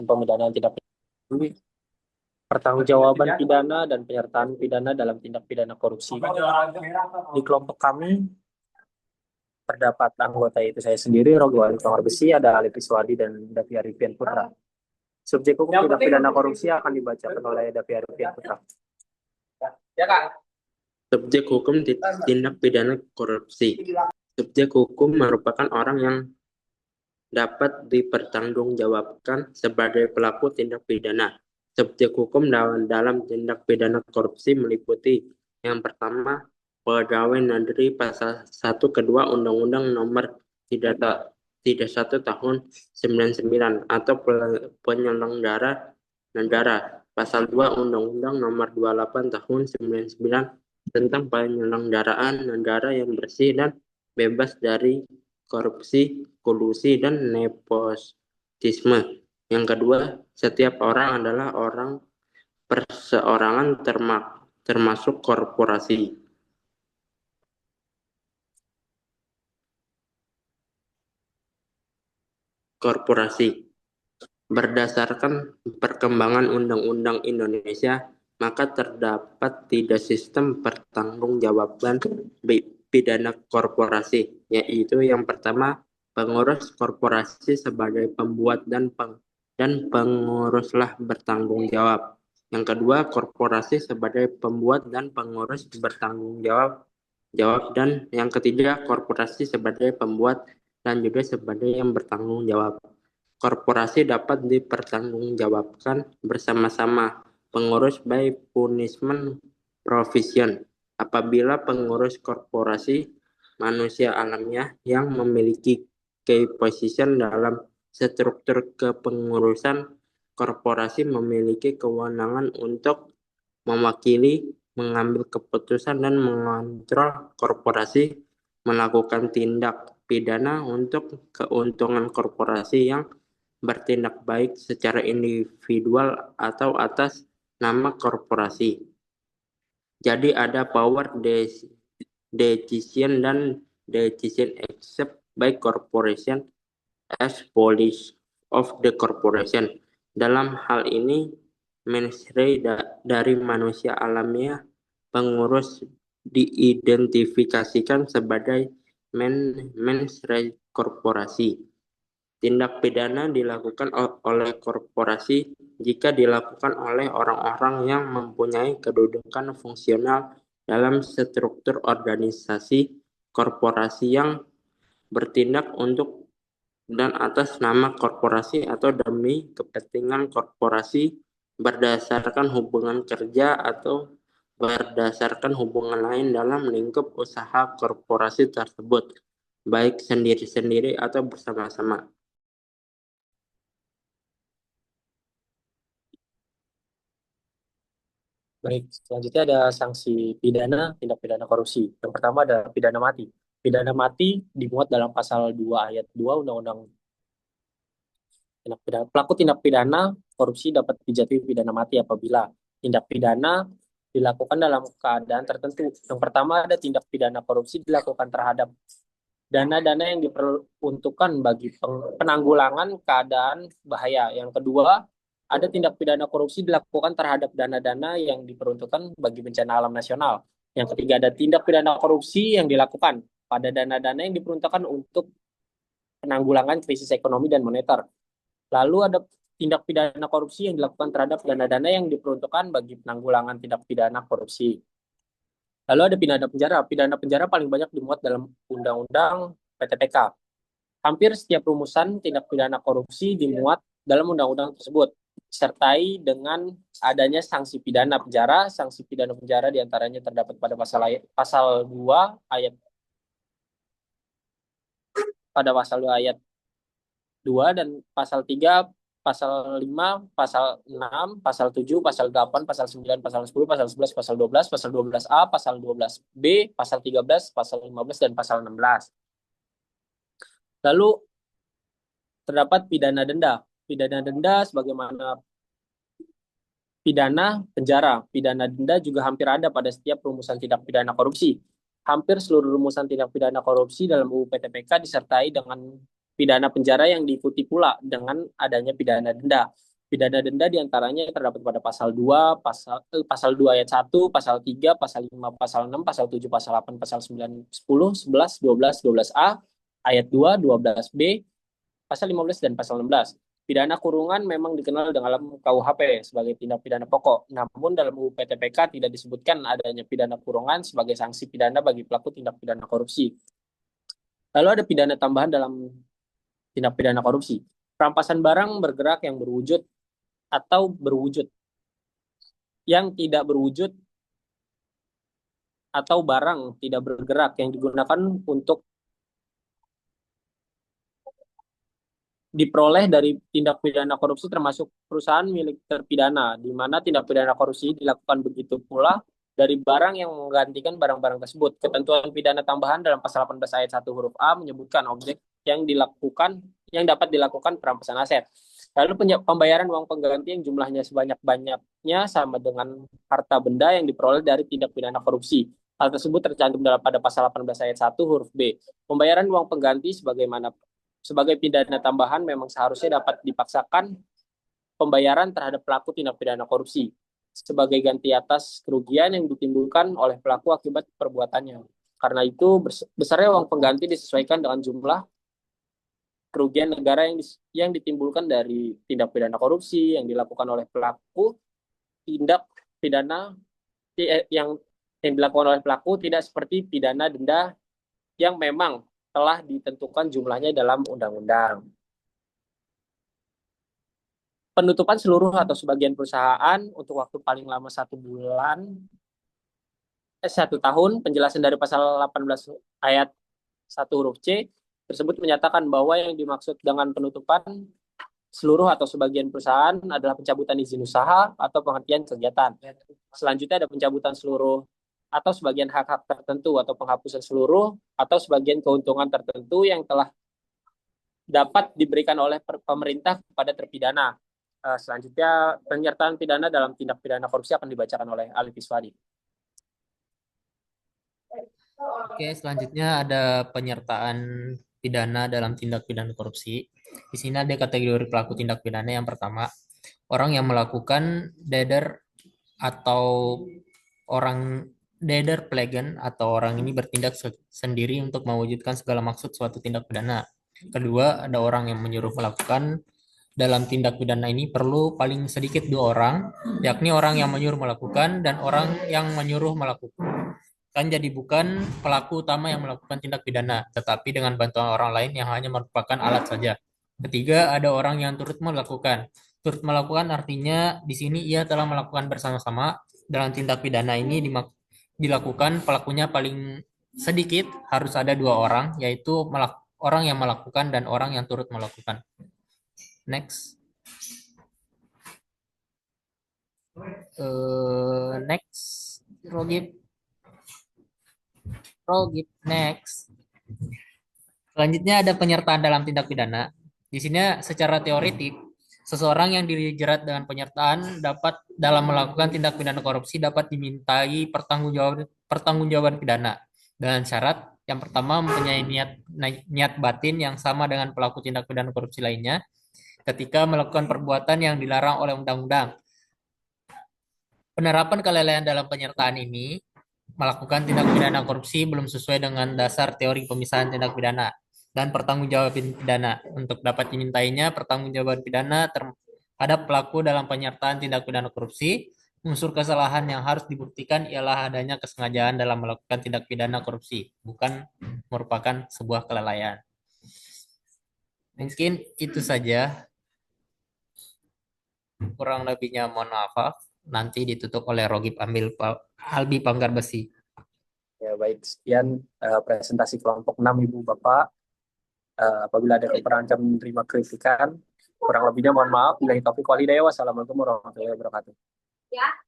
sistem pemidanaan tindak pidana, pertanggungjawaban pidana dan penyertaan pidana dalam tindak pidana korupsi. Di kelompok kami terdapat anggota itu saya sendiri, Rogo Ali Kamar Besi, ada Ali Piswadi dan Davi Arifin Putra. Subjek hukum tindak pidana korupsi akan dibacakan oleh Davi Arifin Putra. Subjek hukum tindak pidana korupsi. Subjek hukum merupakan orang yang dapat dipertanggungjawabkan sebagai pelaku tindak pidana. Subjek hukum dalam tindak pidana korupsi meliputi yang pertama, pegawai negeri pasal 1 kedua Undang-Undang Nomor 31 Tahun 99 atau penyelenggara negara, pasal 2 Undang-Undang Nomor 28 Tahun 99 tentang penyelenggaraan negara yang bersih dan bebas dari korupsi, kolusi, dan nepotisme. Yang kedua, setiap orang adalah orang perseorangan termasuk korporasi. Berdasarkan perkembangan Undang-Undang Indonesia, maka terdapat 3 sistem pertanggungjawaban pidana korporasi, yaitu yang pertama, pengurus korporasi sebagai pembuat dan penguruslah bertanggung jawab. Yang kedua, korporasi sebagai pembuat dan pengurus bertanggung jawab. Dan yang ketiga, korporasi sebagai pembuat dan juga sebagai yang bertanggung jawab. Korporasi dapat dipertanggungjawabkan bersama-sama pengurus by punishment provision apabila pengurus korporasi manusia alamiah yang memiliki key position dalam struktur kepengurusan korporasi memiliki kewenangan untuk mewakili, mengambil keputusan, dan mengontrol korporasi melakukan tindak pidana untuk keuntungan korporasi yang bertindak baik secara individual atau atas nama korporasi. Jadi ada power decision dan decision accept by corporation as policy of the corporation. Dalam hal ini, mensre dari manusia alamiah pengurus diidentifikasikan sebagai mensre korporasi. Tindak pidana dilakukan oleh korporasi jika dilakukan oleh orang-orang yang mempunyai kedudukan fungsional dalam struktur organisasi korporasi yang bertindak untuk dan atas nama korporasi atau demi kepentingan korporasi berdasarkan hubungan kerja atau berdasarkan hubungan lain dalam lingkup usaha korporasi tersebut, baik sendiri-sendiri atau bersama-sama. Baik, selanjutnya ada sanksi pidana tindak pidana korupsi. Yang pertama ada pidana mati. Pidana mati dimuat dalam pasal 2 ayat 2 Undang-Undang tindak pidana. Pelaku tindak pidana korupsi dapat dijatuhi pidana mati apabila tindak pidana dilakukan dalam keadaan tertentu. Yang pertama ada tindak pidana korupsi dilakukan terhadap dana-dana yang diperuntukkan bagi penanggulangan keadaan bahaya. Yang kedua, ada tindak pidana korupsi dilakukan terhadap dana-dana yang diperuntukkan bagi bencana alam nasional. Yang ketiga, ada tindak pidana korupsi yang dilakukan pada dana-dana yang diperuntukkan untuk penanggulangan krisis ekonomi dan moneter. Lalu ada tindak pidana korupsi yang dilakukan terhadap dana-dana yang diperuntukkan bagi penanggulangan tindak pidana korupsi. Lalu ada pidana penjara. Pidana penjara paling banyak dimuat dalam Undang-Undang PTPK. Hampir setiap rumusan tindak pidana korupsi dimuat dalam undang-undang tersebut, disertai dengan adanya sanksi pidana penjara. Sanksi pidana penjara diantaranya terdapat pada pasal 2 ayat 2 dan pasal 3, pasal 5, pasal 6, pasal 7, pasal 8, pasal 9, pasal 10, pasal 11, pasal 12, pasal 12A, pasal 12B, pasal 13, pasal 15, dan pasal 16. Lalu terdapat pidana denda. Pidana denda sebagaimana pidana penjara. Pidana denda juga hampir ada pada setiap rumusan tindak pidana korupsi. Hampir seluruh rumusan tindak pidana korupsi dalam UU PTPK disertai dengan pidana penjara yang diikuti pula dengan adanya pidana denda. Pidana denda diantaranya terdapat pada pasal 2, pasal 2 ayat 1, pasal 3, pasal 5, pasal 6, pasal 7, pasal 8, pasal 9, 10, 11, 12, 12A, ayat 2, 12B, pasal 15 dan pasal 16. Pidana kurungan memang dikenal dalam KUHP sebagai tindak pidana pokok. Namun dalam UU PTPK tidak disebutkan adanya pidana kurungan sebagai sanksi pidana bagi pelaku tindak pidana korupsi. Lalu ada pidana tambahan dalam tindak pidana korupsi. Perampasan barang bergerak yang berwujud atau berwujud yang tidak berwujud atau barang tidak bergerak yang digunakan untuk diperoleh dari tindak pidana korupsi termasuk perusahaan milik terpidana, di mana tindak pidana korupsi dilakukan begitu pula dari barang yang menggantikan barang-barang tersebut. Ketentuan pidana tambahan dalam pasal 18 ayat 1 huruf A menyebutkan objek yang dapat dilakukan perampasan aset. Lalu pembayaran uang pengganti yang jumlahnya sebanyak-banyaknya sama dengan harta benda yang diperoleh dari tindak pidana korupsi. Hal tersebut tercantum pada pasal 18 ayat 1 huruf B. Pembayaran uang pengganti sebagai pidana tambahan memang seharusnya dapat dipaksakan pembayaran terhadap pelaku tindak pidana korupsi sebagai ganti atas kerugian yang ditimbulkan oleh pelaku akibat perbuatannya. Karena itu besarnya uang pengganti disesuaikan dengan jumlah kerugian negara yang ditimbulkan dari tindak pidana korupsi yang dilakukan oleh pelaku tindak pidana yang dilakukan oleh pelaku, tidak seperti pidana denda yang memang telah ditentukan jumlahnya dalam undang-undang. Penutupan seluruh atau sebagian perusahaan untuk waktu paling lama 1 tahun. Penjelasan dari pasal 18 ayat 1 huruf C tersebut menyatakan bahwa yang dimaksud dengan penutupan seluruh atau sebagian perusahaan adalah pencabutan izin usaha atau penghentian kegiatan. Selanjutnya ada pencabutan seluruh atau sebagian hak-hak tertentu atau penghapusan seluruh atau sebagian keuntungan tertentu yang telah dapat diberikan oleh pemerintah kepada terpidana. Selanjutnya, penyertaan pidana dalam tindak pidana korupsi akan dibacakan oleh Ali Fiswadi. Oke, selanjutnya ada penyertaan pidana dalam tindak pidana korupsi. Di sini ada kategori pelaku tindak pidana. Yang pertama, orang yang melakukan atau orang plegen atau orang ini bertindak sendiri untuk mewujudkan segala maksud suatu tindak pidana. Kedua, ada orang yang menyuruh melakukan. Dalam tindak pidana ini perlu paling sedikit 2 orang, yakni orang yang menyuruh melakukan dan orang yang menyuruh melakukan. Kan jadi bukan pelaku utama yang melakukan tindak pidana, tetapi dengan bantuan orang lain yang hanya merupakan alat saja. Ketiga, ada orang yang turut melakukan. Turut melakukan artinya di sini ia telah melakukan bersama-sama. Dalam tindak pidana ini dilakukan pelakunya paling sedikit harus ada 2 orang, yaitu orang yang melakukan dan orang yang turut melakukan. Next. Next. Rogip. Next. Selanjutnya ada penyertaan dalam tindak pidana. Di sini secara teoritik, seseorang yang dijerat dengan penyertaan dapat dalam melakukan tindak pidana korupsi dapat dimintai pertanggungjawaban pidana dengan syarat yang pertama mempunyai niat batin yang sama dengan pelaku tindak pidana korupsi lainnya ketika melakukan perbuatan yang dilarang oleh undang-undang. Penerapan kelalaian dalam penyertaan ini melakukan tindak pidana korupsi belum sesuai dengan dasar teori pemisahan tindak pidana dan pertanggungjawaban pidana. Untuk dapat dimintainya pertanggungjawaban pidana terhadap pelaku dalam penyertaan tindak pidana korupsi, unsur kesalahan yang harus dibuktikan ialah adanya kesengajaan dalam melakukan tindak pidana korupsi, bukan merupakan sebuah kelalaian. Mungkin itu saja. Kurang lebihnya mohon maaf. Nanti ditutup oleh Rogip Albi Panggarbesi. Ya, baik. Sekian presentasi kelompok 6 Ibu Bapak. Apabila ada kekurangan kami menerima kritikan. Kurang lebihnya mohon maaf. Billahi taufiq wal hidayah. Wassalamualaikum warahmatullahi wabarakatuh. Ya.